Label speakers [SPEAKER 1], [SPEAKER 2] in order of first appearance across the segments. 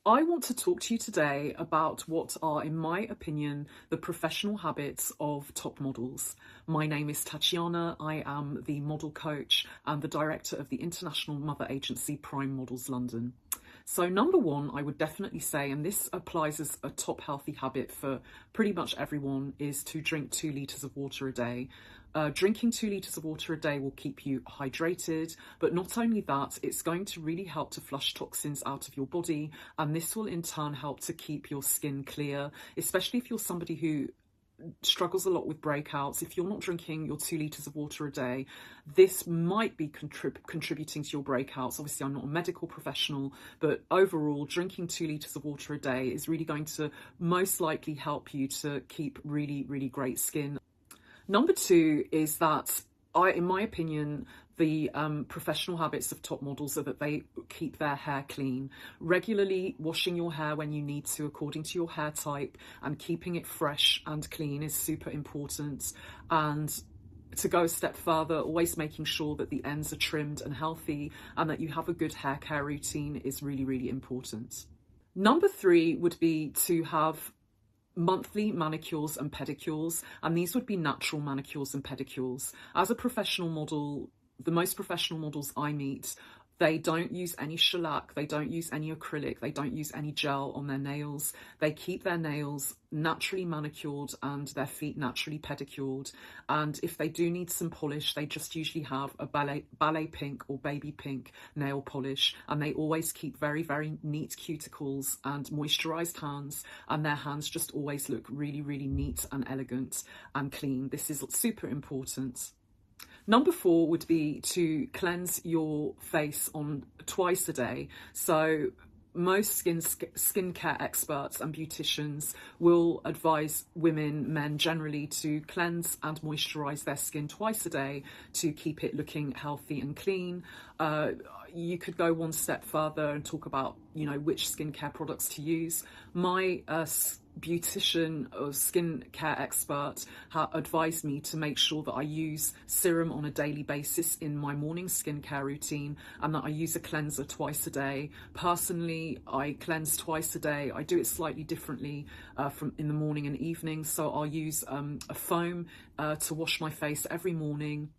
[SPEAKER 1] I want to talk to you today about what are, in my opinion, the professional habits of top models. My name is Tatiana. I am the model coach and the director of the international mother agency Prime Models London. So number one, I would definitely say, and this applies as a top healthy habit for pretty much everyone, is to drink 2 litres of water a day. Drinking 2 litres of water a day will keep you hydrated, but not only that, it's going to really help to flush toxins out of your body, and this will in turn help to keep your skin clear, especially if you're somebody who struggles a lot with breakouts. If you're not drinking your 2 litres of water a day, this might be contributing to your breakouts. Obviously, I'm not a medical professional, but overall, drinking 2 litres of water a day is really going to most likely help you to keep really, really great skin. Number two is that in my opinion, the professional habits of top models are that they keep their hair clean. Regularly washing your hair when you need to, according to your hair type, and keeping it fresh and clean is super important. And to go a step further, always making sure that the ends are trimmed and healthy and that you have a good hair care routine is really, really important. Number three would be to have monthly manicures and pedicures, and these would be natural manicures and pedicures. As a professional model, the most professional models I meet, they don't use any shellac, they don't use any acrylic, they don't use any gel on their nails. They keep their nails naturally manicured and their feet naturally pedicured. And if they do need some polish, they just usually have a ballet pink or baby pink nail polish. And they always keep very, very neat cuticles and moisturized hands. And their hands just always look really, really neat and elegant and clean. This is super important. Number four would be to cleanse your face on twice a day. So most skincare experts and beauticians will advise women, men generally, to cleanse and moisturize their skin twice a day to keep it looking healthy and clean. You could go one step further and talk about, which skincare products to use. My beautician or skincare expert advised me to make sure that I use serum on a daily basis in my morning skincare routine and that I use a cleanser twice a day. Personally, I cleanse twice a day. I do it slightly differently from in the morning and evening. So I'll use a foam to wash my face every morning.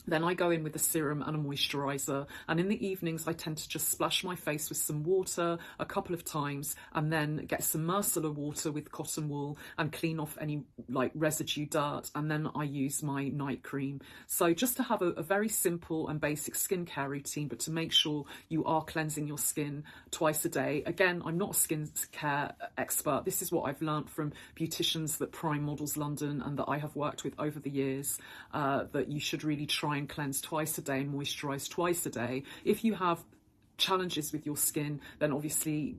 [SPEAKER 1] Then I go in with a serum and a moisturiser, and in the evenings I tend to just splash my face with some water a couple of times and then get some micellar water with cotton wool and clean off any residue dirt, and then I use my night cream. So just to have a very simple and basic skincare routine, but to make sure you are cleansing your skin twice a day. Again, I'm not a skincare expert. This is what I've learned from beauticians that Prime Models London and that I have worked with over the years, that you should really try and cleanse twice a day and moisturize twice a day. If you have challenges with your skin, then obviously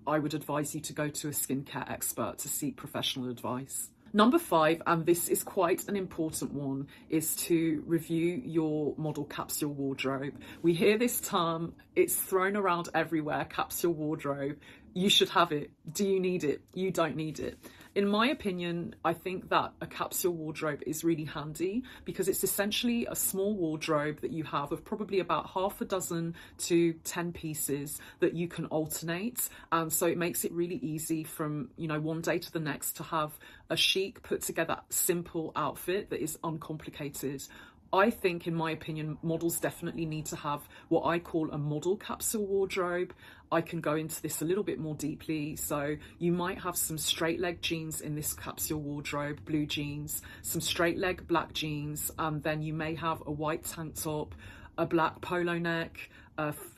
[SPEAKER 1] I would advise you to go to a skincare expert to seek professional advice. Number five, and this is quite an important one, is to review your model capsule wardrobe. We hear this term, it's thrown around everywhere, capsule wardrobe. You should have it. Do you need it? You don't need it. In my opinion, I think that a capsule wardrobe is really handy because it's essentially a small wardrobe that you have of probably about half a dozen to 10 pieces that you can alternate. And so it makes it really easy from, one day to the next to have a chic, put together, simple outfit that is uncomplicated. I think, in my opinion, models definitely need to have what I call a model capsule wardrobe. I can go into this a little bit more deeply. So you might have some straight leg jeans in this capsule wardrobe, blue jeans, some straight leg black jeans, and then you may have a white tank top, a black polo neck,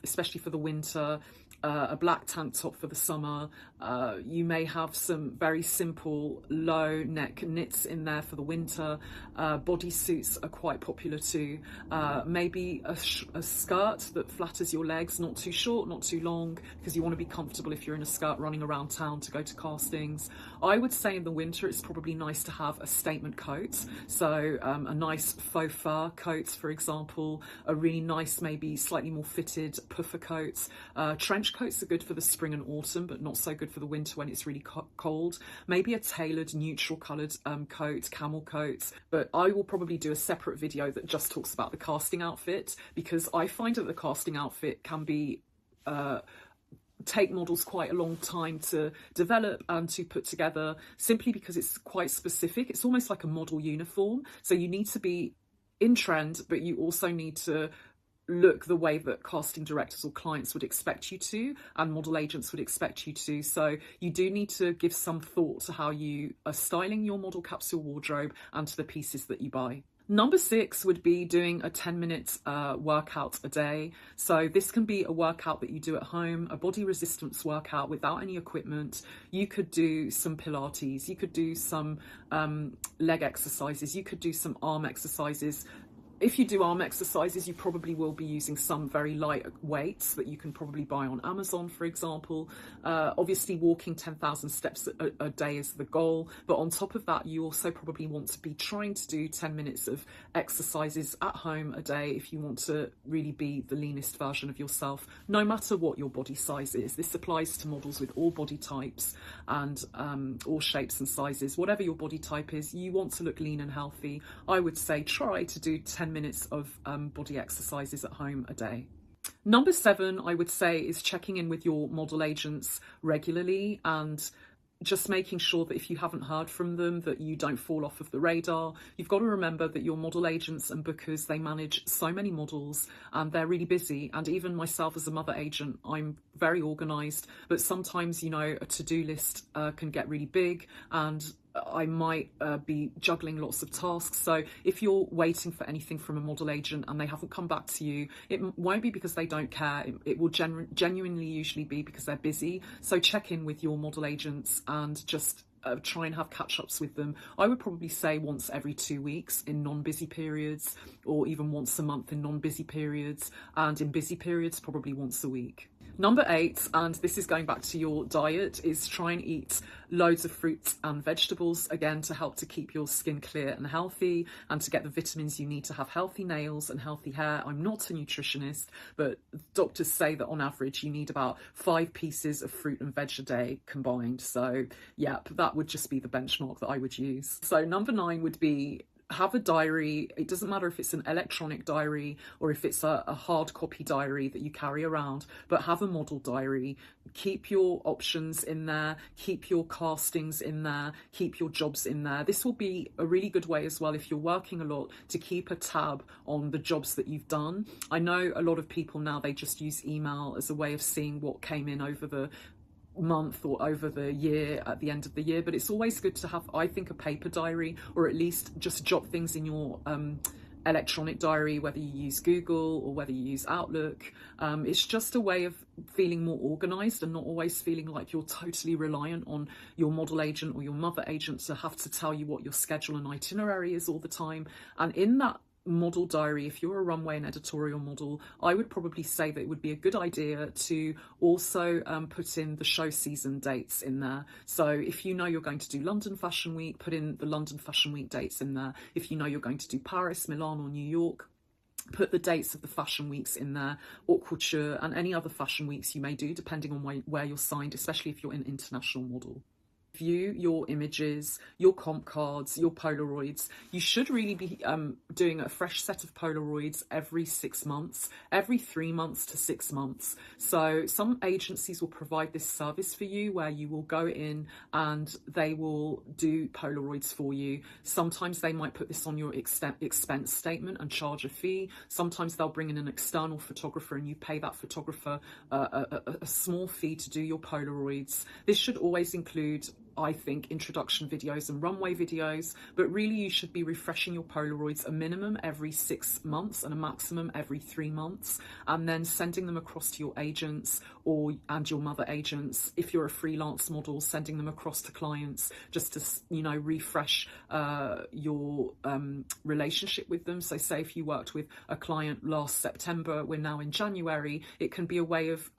[SPEAKER 1] especially for the winter, a black tank top for the summer. You may have some very simple low neck knits in there for the winter. Bodysuits are quite popular too. Maybe a skirt that flatters your legs, not too short, not too long, because you want to be comfortable if you're in a skirt running around town to go to castings. I would say in the winter it's probably nice to have a statement coat. So a nice faux fur coat, for example, a really nice, maybe slightly more fitted puffer coat. Trench coats are good for the spring and autumn, but not so good for the winter when it's really cold. Maybe a tailored neutral coloured coat, camel coat. But I will probably do a separate video that just talks about the casting outfit, because I find that the casting outfit can be take models quite a long time to develop and to put together, simply because it's quite specific. It's almost like a model uniform. So you need to be in trend, but you also need to look the way that casting directors or clients would expect you to, and model agents would expect you to. So you do need to give some thought to how you are styling your model capsule wardrobe and to the pieces that you buy. Number 6 would be doing a 10-minute workout a day. So this can be a workout that you do at home, a body resistance workout without any equipment. You could do some Pilates, you could do some leg exercises, you could do some arm exercises. If you do arm exercises, you probably will be using some very light weights that you can probably buy on Amazon, for example. Obviously, walking 10,000 steps a day is the goal. But on top of that, you also probably want to be trying to do 10 minutes of exercises at home a day if you want to really be the leanest version of yourself, no matter what your body size is. This applies to models with all body types and all shapes and sizes. Whatever your body type is, you want to look lean and healthy. I would say try to do 10 minutes of body exercises at home a day. Number 7, I would say, is checking in with your model agents regularly and just making sure that if you haven't heard from them, that you don't fall off of the radar. You've got to remember that your model agents and bookers, they manage so many models and they're really busy. And even myself as a mother agent, I'm very organised, but sometimes, you know, a to-do list can get really big, and I might be juggling lots of tasks. So if you're waiting for anything from a model agent and they haven't come back to you, it won't be because they don't care. It will genuinely usually be because they're busy. So check in with your model agents and just try and have catch-ups with them. I would probably say once every 2 weeks in non-busy periods, or even once a month in non-busy periods, and in busy periods probably once a week. Number 8, and this is going back to your diet, is try and eat loads of fruits and vegetables, again, to help to keep your skin clear and healthy and to get the vitamins you need to have healthy nails and healthy hair. I'm not a nutritionist, but doctors say that on average you need about 5 pieces of fruit and veg a day combined. So yeah, that would just be the benchmark that I would use. So number 9 would be have a diary. It doesn't matter if it's an electronic diary or if it's a hard copy diary that you carry around, but have a model diary. Keep your options in there, keep your castings in there, keep your jobs in there. This will be a really good way as well, if you're working a lot, to keep a tab on the jobs that you've done. I know a lot of people now, they just use email as a way of seeing what came in over the month or over the year at the end of the year, but it's always good to have, I think, a paper diary, or at least just jot things in your electronic diary, whether you use Google or whether you use Outlook. It's just a way of feeling more organised and not always feeling like you're totally reliant on your model agent or your mother agent to have to tell you what your schedule and itinerary is all the time. And in that model diary, if you're a runway and editorial model, I would probably say that it would be a good idea to also put in the show season dates in there. So if you know you're going to do London Fashion Week, put in the London Fashion Week dates in there. If you know you're going to do Paris, Milan or New York, put the dates of the fashion weeks in there, haute couture and any other fashion weeks you may do, depending on where you're signed, especially if you're an international model. View your images, your comp cards, your Polaroids. You should really be doing a fresh set of Polaroids every 6 months, every 3 months to 6 months. So some agencies will provide this service for you where you will go in and they will do Polaroids for you. Sometimes they might put this on your expense statement and charge a fee. Sometimes they'll bring in an external photographer and you pay that photographer a small fee to do your Polaroids. This should always include, I think, introduction videos and runway videos, but really you should be refreshing your Polaroids a minimum every 6 months and a maximum every 3 months, and then sending them across to your agents and your mother agents. If you're a freelance model, sending them across to clients just to, you know, refresh your relationship with them. So say if you worked with a client last September, we're now in January, it can be a way of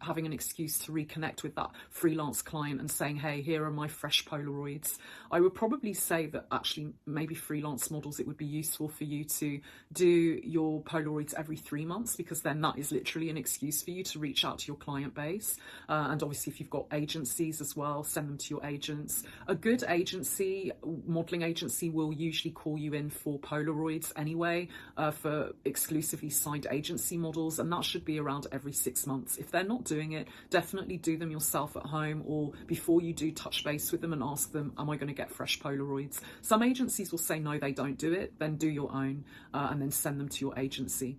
[SPEAKER 1] having an excuse to reconnect with that freelance client and saying, hey, here are my my fresh Polaroids. I would probably say that actually maybe freelance models, it would be useful for you to do your Polaroids every 3 months, because then that is literally an excuse for you to reach out to your client base. And obviously if you've got agencies as well, send them to your agents. A good agency, modeling agency, will usually call you in for Polaroids anyway, for exclusively signed agency models, and that should be around every 6 months. If they're not doing it, definitely do them yourself at home, or before you do, touch base with them and ask them, am I going to get fresh Polaroids? Some agencies will say no, they don't do it. Then do your own, and then send them to your agency.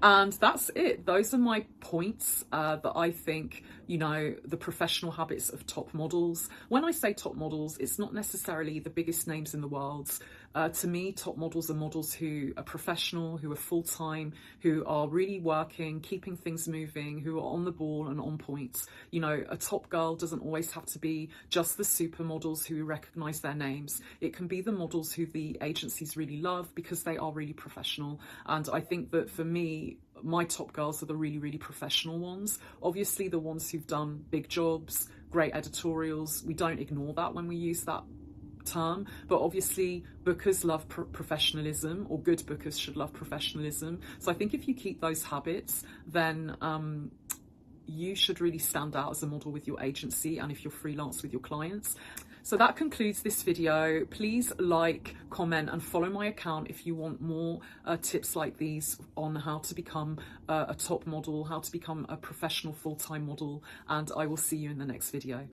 [SPEAKER 1] And that's it. Those are my points that I think, you know, the professional habits of top models. When I say top models, it's not necessarily the biggest names in the world. To me, top models are models who are professional, who are full-time, who are really working, keeping things moving, who are on the ball and on point. You know, a top girl doesn't always have to be just the supermodels who recognise their names. It can be the models who the agencies really love because they are really professional. And I think that for me, my top girls are the really, really professional ones. Obviously, the ones who've done big jobs, great editorials, we don't ignore that when we use that term, but obviously bookers love professionalism, or good bookers should love professionalism. So I think if you keep those habits, then you should really stand out as a model with your agency, and if you're freelance with your clients. So that concludes this video. Please like, comment and follow my account if you want more tips like these on how to become a top model, how to become a professional full-time model, and I will see you in the next video.